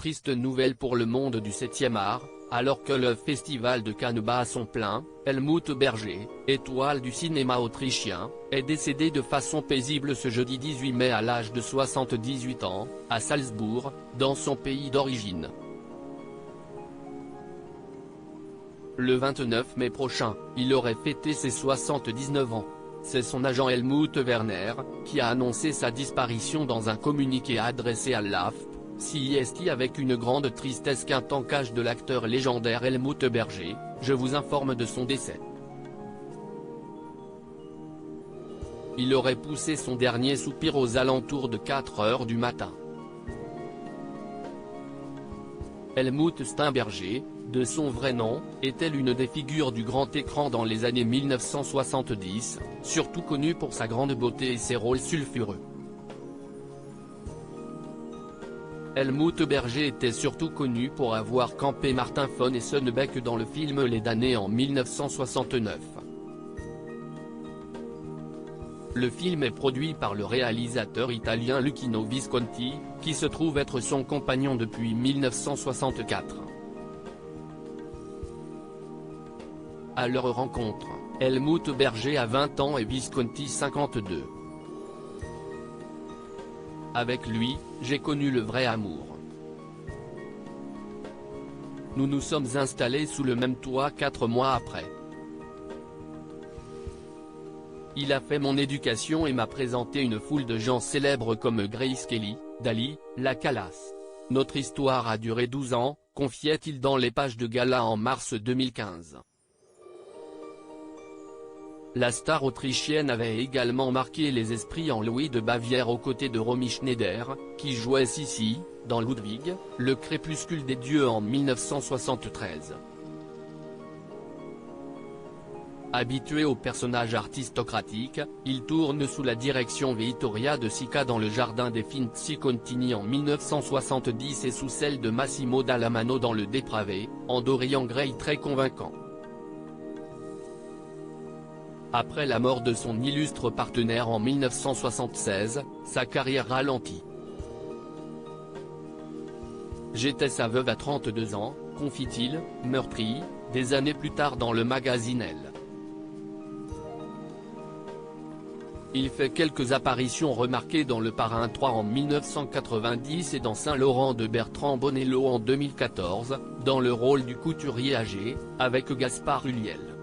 triste nouvelle pour le monde du 7e art, alors que le festival de Cannes bat à son plein. Helmut Berger, étoile du cinéma autrichien, est décédé de façon paisible ce jeudi 18 mai à l'âge de 78 ans, à Salzbourg, dans son pays d'origine. Le 29 mai prochain, il aurait fêté ses 79 ans. C'est son agent Helmut Werner, qui a annoncé sa disparition dans un communiqué adressé à l'AFP-CIST avec une grande tristesse qu'un tankage de l'acteur légendaire Helmut Berger. Je vous informe de son décès. Il aurait poussé son dernier soupir aux alentours de 4 heures du matin. Helmut Steinberger, de son vrai nom, était l'une des figures du grand écran dans les années 1970, surtout connu pour sa grande beauté et ses rôles sulfureux. Helmut Berger était surtout connu pour avoir campé Martin von Essenbeck dans le film Les damnés en 1969. Le film est produit par le réalisateur italien Luchino Visconti, qui se trouve être son compagnon depuis 1964. À leur rencontre, Helmut Berger a 20 ans et Visconti 52. Avec lui, j'ai connu le vrai amour. Nous nous sommes installés sous le même toit 4 mois après. Il a fait mon éducation et m'a présenté une foule de gens célèbres comme Grace Kelly, Dali, La Callas. Notre histoire a duré 12 ans, confiait-il dans les pages de gala en mars 2015. La star autrichienne avait également marqué les esprits en Louis de Bavière aux côtés de Romy Schneider, qui jouait Sissi, dans Ludwig, le crépuscule des dieux en 1973. Habitué aux personnages aristocratiques, il tourne sous la direction Vittoria De Sica dans Le Jardin des Finzi Contini en 1970 et sous celle de Massimo Dallamano dans Le Dépravé, en Dorian Gray très convaincant. Après la mort de son illustre partenaire en 1976, sa carrière ralentit. J'étais sa veuve à 32 ans, confie-t-il, meurtri, des années plus tard dans le magazine Elle. Il fait quelques apparitions remarquées dans Le Parrain 3 en 1990 et dans Saint-Laurent de Bertrand Bonello en 2014, dans le rôle du couturier âgé, avec Gaspard Ulliel.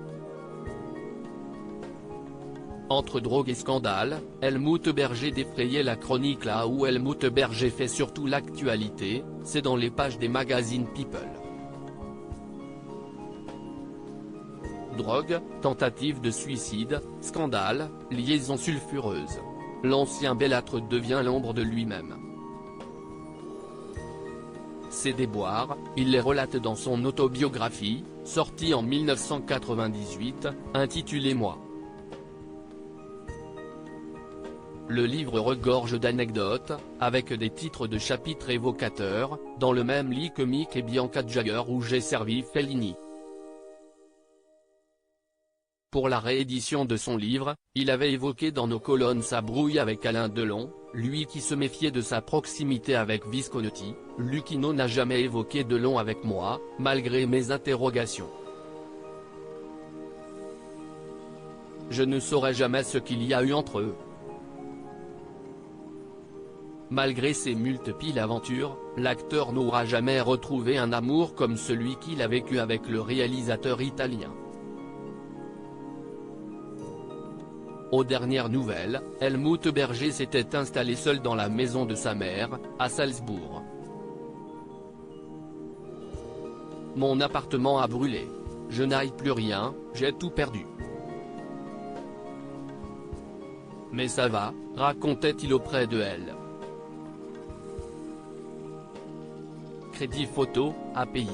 Entre drogue et scandale, Helmut Berger défrayait la chronique. Là où Helmut Berger fait surtout l'actualité, c'est dans les pages des magazines People. Drogue, tentative de suicide, scandale, liaison sulfureuse. L'ancien bellâtre devient l'ombre de lui-même. Ses déboires, il les relate dans son autobiographie, sortie en 1998, intitulée Moi. Le livre regorge d'anecdotes, avec des titres de chapitres évocateurs, dans le même lit que Mick et Bianca Jagger ou J'ai servi Fellini. Pour la réédition de son livre, il avait évoqué dans nos colonnes sa brouille avec Alain Delon, lui qui se méfiait de sa proximité avec Visconti. Luchino n'a jamais évoqué Delon avec moi, malgré mes interrogations. Je ne saurais jamais ce qu'il y a eu entre eux. Malgré ses multiples aventures, l'acteur n'aura jamais retrouvé un amour comme celui qu'il a vécu avec le réalisateur italien. Aux dernières nouvelles, Helmut Berger s'était installé seul dans la maison de sa mère, à Salzbourg. Mon appartement a brûlé. Je n'ai plus rien, j'ai tout perdu. Mais ça va, racontait-il auprès de elle. Crédit photo, API.